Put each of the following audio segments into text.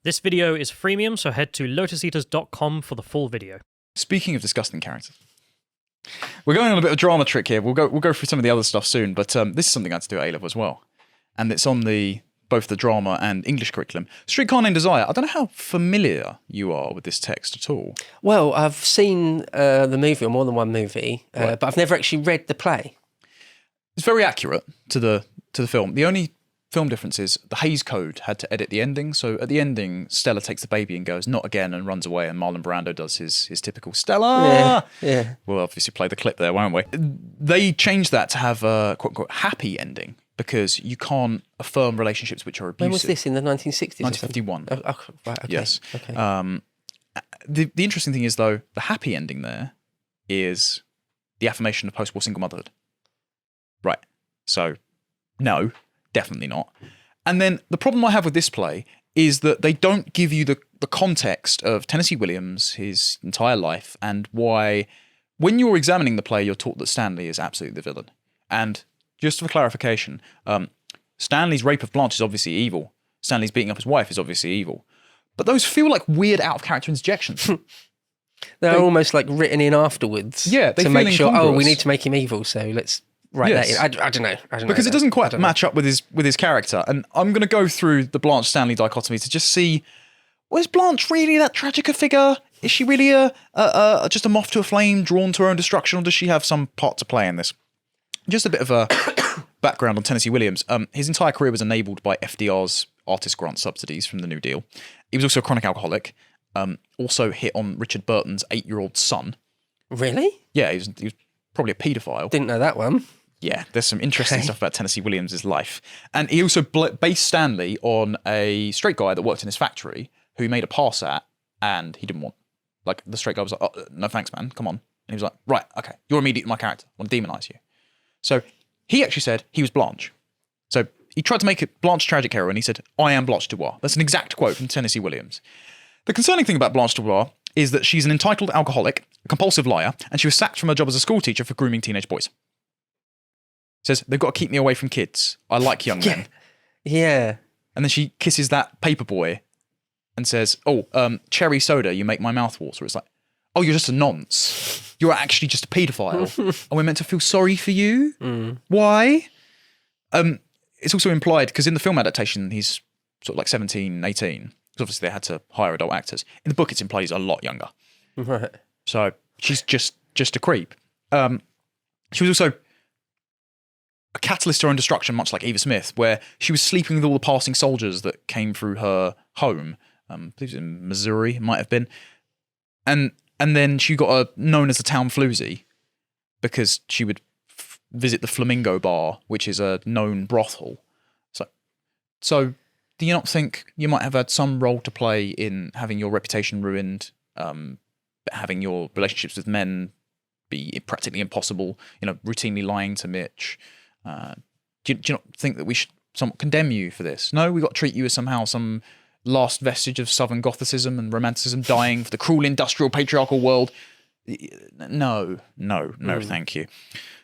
This video is freemium, so head to lotuseaters.com for the full video. Speaking of disgusting characters, we're going on a bit of a drama trick here. We'll go through some of the other stuff soon, but this is something I had to do at A-level as well. And it's on both the drama and English curriculum. Streetcar Named Desire. I don't know how familiar you are with this text at all. Well, I've seen the movie, or more than one movie, Right. but I've never actually read the play. It's very accurate to the film. The only film difference is the Hays Code had to edit the ending. So at the ending, Stella takes the baby and goes, "Not again," and runs away, and Marlon Brando does his typical Stella. Yeah. We'll obviously play the clip there, won't we? They changed that to have a quote-unquote happy ending because you can't affirm relationships which are abusive. When was this, in the 1960s? 1951. Oh, right, okay. Yes. Okay. The interesting thing is, though, the happy ending there is the affirmation of post-war single motherhood. Right. So, no, definitely not. And then the problem I have with this play is that they don't give you the context of Tennessee Williams, his entire life, and why, when you're examining the play, you're taught that Stanley is absolutely the villain. And just for clarification, Stanley's rape of Blanche is obviously evil. Stanley's beating up his wife is obviously evil. But those feel like weird out-of-character interjections. They're almost like written in afterwards. Yeah, they to feel make sure, incongruous. we need to make him evil, so let's write Yes. that in. I don't know. Because it doesn't quite match up with his character. And I'm going to go through the Blanche-Stanley dichotomy to just see, was Blanche really that tragic a figure? Is she really just a moth to a flame drawn to her own destruction, or does she have some part to play in this? Just a bit of a background on Tennessee Williams. His entire career was enabled by FDR's artist grant subsidies from the New Deal. He was also a chronic alcoholic. Also hit on Richard Burton's 8-year-old son. Really? Yeah, he was probably a paedophile. Didn't know that one. Yeah, there's some interesting stuff about Tennessee Williams' life. And he also based Stanley on a straight guy that worked in his factory who he made a pass at and he didn't want. Like, the straight guy was like, "Oh, no thanks, man, come on." And he was like, "Right, okay, you're immediately my character. I want to demonise you." So he actually said he was Blanche. So he tried to make it Blanche tragic hero and he said, "I am Blanche Dubois." That's an exact quote from Tennessee Williams. The concerning thing about Blanche Dubois is that she's an entitled alcoholic, a compulsive liar, and she was sacked from her job as a schoolteacher for grooming teenage boys. Says, "They've got to keep me away from kids. I like young men." Yeah. And then she kisses that paper boy and says, "Oh, cherry soda, you make my mouth water." It's like, "Oh, you're just a nonce. You're actually just a paedophile. And we're meant to feel sorry for you? Why?" It's also implied, because in the film adaptation, he's sort of like 17, 18. Because obviously they had to hire adult actors. In the book, it's implied he's a lot younger. Right. So she's just a creep. She was also a catalyst to her own destruction, much like Eva Smith, where she was sleeping with all the passing soldiers that came through her home. I believe it was in Missouri, it might have been. And then she got known as the town floozy because she would visit the Flamingo Bar, which is a known brothel. So do you not think you might have had some role to play in having your reputation ruined, having your relationships with men be practically impossible, routinely lying to Mitch? Do you not think that we should somewhat condemn you for this? No, we've got to treat you as somehow some last vestige of Southern Gothicism and Romanticism dying for the cruel industrial patriarchal world. No, thank you.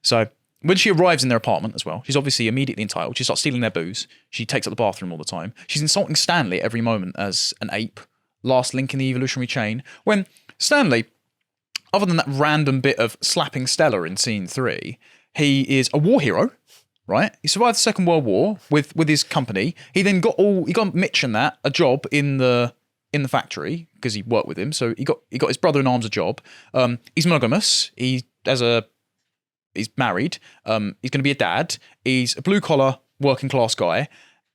So when she arrives in their apartment as well, she's obviously immediately entitled. She starts stealing their booze. She takes up the bathroom all the time. She's insulting Stanley every moment as an ape. Last link in the evolutionary chain. When Stanley, other than that random bit of slapping Stella in scene 3, he is a war hero, right? He survived the Second World War with his company. He then got Mitch and that a job in the factory because he worked with him. So he got his brother in arms a job. He's monogamous. He's married. He's going to be a dad. He's a blue collar working class guy.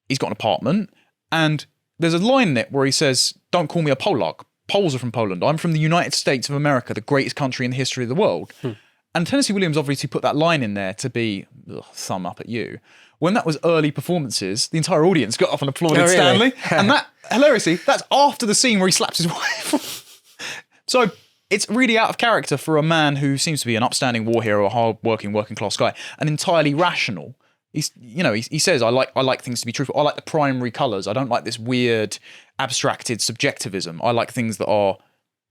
He's got an apartment. And there's a line in it where he says, "Don't call me a Polak. Poles are from Poland. I'm from the United States of America, the greatest country in the history of the world." And Tennessee Williams obviously put that line in there to be thumb up at you. When that was early performances, the entire audience got up and applauded really? Stanley. And that, hilariously, that's after the scene where he slaps his wife. So it's really out of character for a man who seems to be an upstanding war hero, a hard-working, working-class guy, and entirely rational. He says, I like things to be truthful. I like the primary colours. I don't like this weird, abstracted subjectivism. I like things that are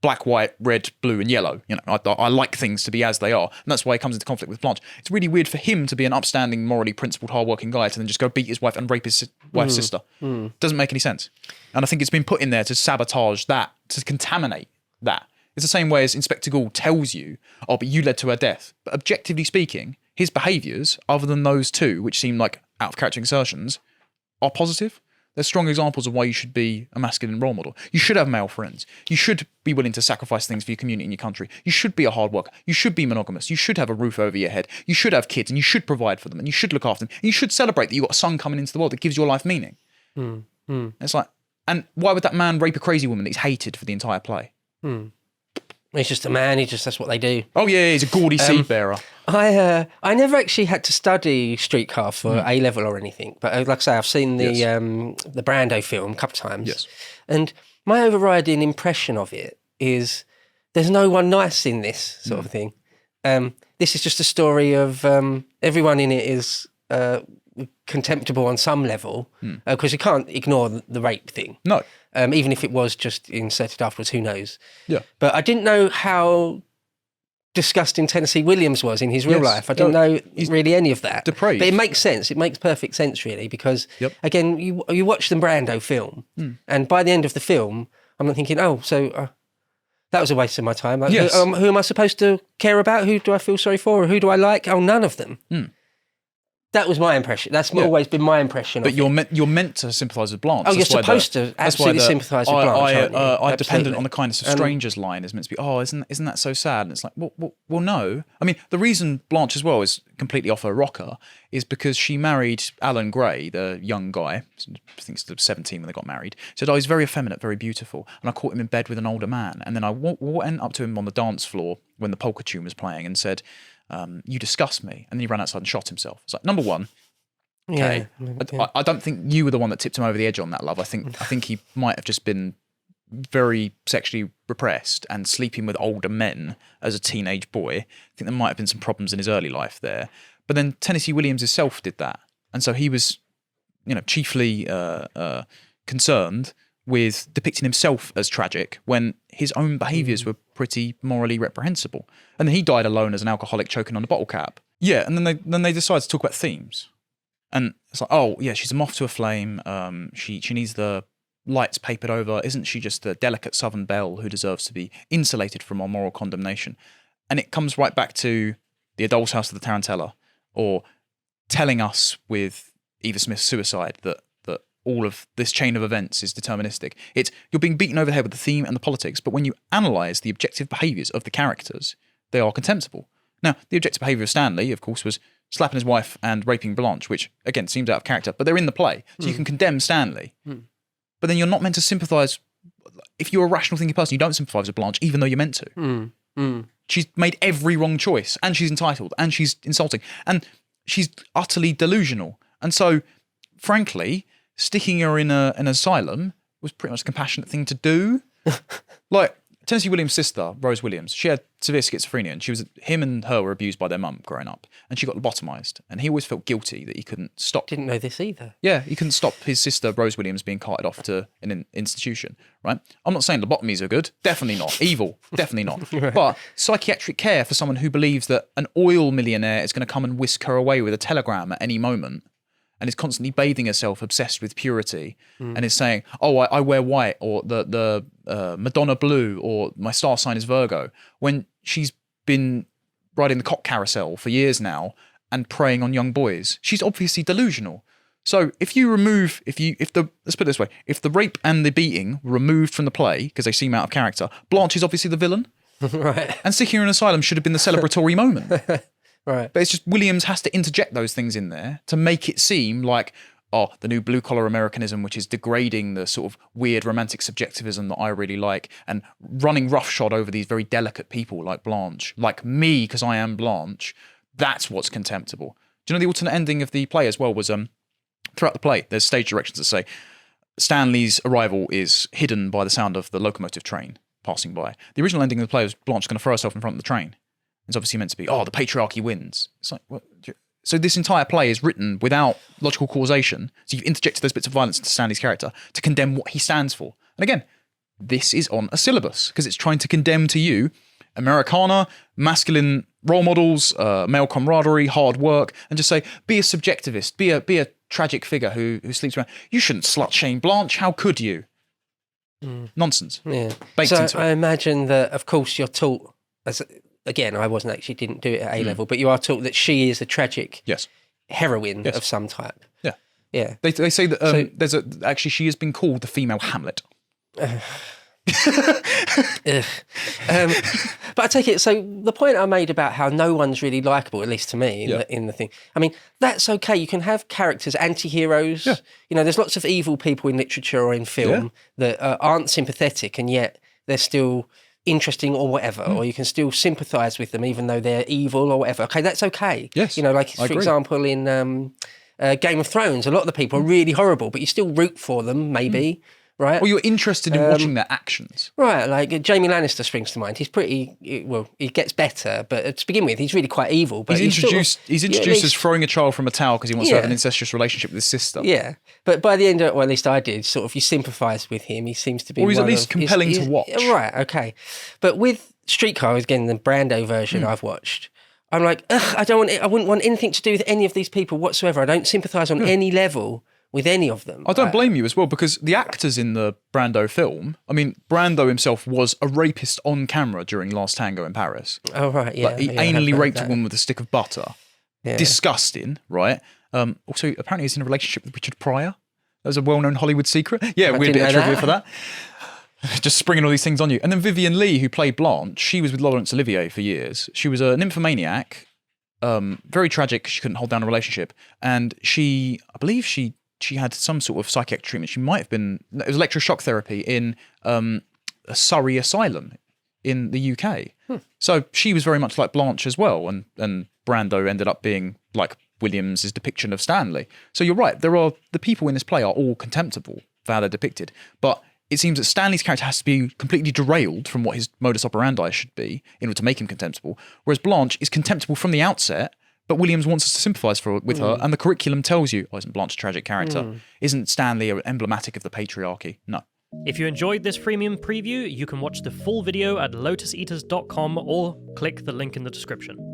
black, white, red, blue, and yellow. You know, I like things to be as they are, and that's why he comes into conflict with Blanche. It's really weird for him to be an upstanding, morally principled, hardworking guy to then just go beat his wife and rape his wife's sister. Doesn't make any sense. And I think it's been put in there to sabotage that, to contaminate that. It's the same way as Inspector Gould tells you, oh, but you led to her death. But objectively speaking, his behaviours, other than those two, which seem like out of character insertions, are positive. They're strong examples of why you should be a masculine role model. You should have male friends. You should be willing to sacrifice things for your community and your country. You should be a hard worker. You should be monogamous. You should have a roof over your head. You should have kids and you should provide for them and you should look after them. And you should celebrate that you've got a son coming into the world that gives your life meaning. It's like, and why would that man rape a crazy woman that he's hated for the entire play? He's just a man. That's what they do. Oh yeah, he's a gaudy seed bearer. I never actually had to study Streetcar for A level or anything, but like I say, I've seen the Brando film a couple of times. Yes. And my overriding impression of it is there's no one nice in this sort of thing. This is just a story of everyone in it is contemptible on some level, because you can't ignore the rape thing. No. Even if it was just inserted afterwards, who knows? Yeah. But I didn't know how disgusting Tennessee Williams was in his real life. I didn't know really any of that. Depraved. But it makes sense. It makes perfect sense, really, because, again, you watch the Brando film, and by the end of the film, I'm not thinking, that was a waste of my time. Like, who am I supposed to care about? Who do I feel sorry for? Or who do I like? Oh, none of them. That was my impression. That's always been my impression. But you're meant to sympathise with Blanche. Oh, you're supposed to absolutely sympathise with Blanche. I dependent on the kindness of strangers line is meant to be. Oh, isn't that so sad? And it's like, well, no. I mean, the reason Blanche as well is completely off her rocker is because she married Alan Gray, the young guy. I think it's 17 when they got married. Said, oh, he's very effeminate, very beautiful, and I caught him in bed with an older man. And then I went up to him on the dance floor when the polka tune was playing and said, you disgust me. And then he ran outside and shot himself. It's like, number one, okay, I don't think you were the one that tipped him over the edge on that, love. I think he might have just been very sexually repressed and sleeping with older men as a teenage boy. I think there might have been some problems in his early life there. But then Tennessee Williams himself did that. And so he was, chiefly concerned with depicting himself as tragic when his own behaviours were pretty morally reprehensible. And then he died alone as an alcoholic choking on a bottle cap. Yeah, and then they decided to talk about themes. And it's like, oh, yeah, she's a moth to a flame. She needs the lights papered over. Isn't she just a delicate southern belle who deserves to be insulated from our moral condemnation? And it comes right back to The Doll's House of the Tarantella, or telling us with Eva Smith's suicide that all of this chain of events is deterministic. You're being beaten over the head with the theme and the politics, but when you analyse the objective behaviours of the characters, they are contemptible. Now, the objective behaviour of Stanley, of course, was slapping his wife and raping Blanche, which, again, seems out of character, but they're in the play, so you can condemn Stanley. But then you're not meant to sympathise. If you're a rational thinking person, you don't sympathise with Blanche, even though you're meant to. She's made every wrong choice, and she's entitled, and she's insulting, and she's utterly delusional. And so, frankly, sticking her in an asylum was pretty much the compassionate thing to do. Like, Tennessee Williams' sister, Rose Williams, she had severe schizophrenia, and him and her were abused by their mum growing up, and she got lobotomized, and he always felt guilty that he couldn't stop. Didn't know this either. Yeah, he couldn't stop his sister, Rose Williams, being carted off to an institution, right? I'm not saying lobotomies are good. Definitely not. Evil. Definitely not. Right. But psychiatric care for someone who believes that an oil millionaire is going to come and whisk her away with a telegram at any moment, and is constantly bathing herself, obsessed with purity, and is saying, oh, I wear white, or the Madonna blue, or my star sign is Virgo, when she's been riding the cock carousel for years now and preying on young boys. She's obviously delusional. So let's put it this way, if the rape and the beating were removed from the play because they seem out of character, Blanche is obviously the villain. Right. And sticking her in an asylum should have been the celebratory moment. Right. But it's just Williams has to interject those things in there to make it seem like, the new blue-collar Americanism, which is degrading the sort of weird romantic subjectivism that I really like, and running roughshod over these very delicate people like Blanche, like me, because I am Blanche. That's what's contemptible. Do you know the alternate ending of the play as well was, throughout the play, there's stage directions that say Stanley's arrival is hidden by the sound of the locomotive train passing by. The original ending of the play was Blanche going to throw herself in front of the train. It's obviously meant to be, the patriarchy wins. It's like, what? So this entire play is written without logical causation. So you've interjected those bits of violence into Stanley's character to condemn what he stands for. And again, this is on a syllabus because it's trying to condemn to you Americana, masculine role models, male camaraderie, hard work, and just say, be a subjectivist, be a tragic figure who sleeps around. You shouldn't slut shame Blanche. How could you? Nonsense. Yeah. Baked So into I it. imagine that, of course, you're taught, again, I didn't do it at A level, but you are taught that she is a tragic Yes. heroine of some type. Yeah. Yeah. They say that actually she has been called the female Hamlet. But I take it, so the point I made about how no one's really likeable, at least to me, in the thing, I mean, that's okay. You can have characters, anti-heroes. Yeah. You know, there's lots of evil people in literature or in film that aren't sympathetic, and yet they're still interesting or whatever, or you can still sympathise with them even though they're evil or whatever. Okay, that's okay. Yes, you know, like for example in Game of Thrones, a lot of the people are really horrible, but you still root for them, maybe. Right. Or you're interested in watching their actions. Right, like Jamie Lannister springs to mind. He's pretty, well, he gets better, but to begin with, he's really quite evil. But he's introduced as throwing a child from a tower because he wants to have an incestuous relationship with his sister. Yeah, but by the end of, well, at least I did, sort of, you sympathise with him. He seems to be, or he's at least compelling to watch. Right, okay. But with Streetcar, again, the Brando version I've watched, I'm like, I wouldn't want anything to do with any of these people whatsoever. I don't sympathise on any level with any of them. I don't blame you as well, because the actors in the Brando film, I mean, Brando himself was a rapist on camera during Last Tango in Paris. Oh, right, yeah. Like, he anally raped a woman with a stick of butter. Yeah. Disgusting, right? Also, apparently he's in a relationship with Richard Pryor. That was a well-known Hollywood secret. Yeah, weird bit of trivia for that. Just springing all these things on you. And then Vivian Leigh, who played Blanche, she was with Laurence Olivier for years. She was a nymphomaniac, very tragic. She couldn't hold down a relationship. And I believe she had some sort of psychiatric treatment. She might have been, it was electroshock therapy in a Surrey asylum in the UK. So she was very much like Blanche as well. And Brando ended up being like Williams' depiction of Stanley. So you're right. The people in this play are all contemptible for how they're depicted. But it seems that Stanley's character has to be completely derailed from what his modus operandi should be in order to make him contemptible. Whereas Blanche is contemptible from the outset, but Williams wants us to sympathise with her, and the curriculum tells you, isn't Blanche a tragic character? Isn't Stanley emblematic of the patriarchy? No. If you enjoyed this freemium preview, you can watch the full video at lotuseaters.com or click the link in the description.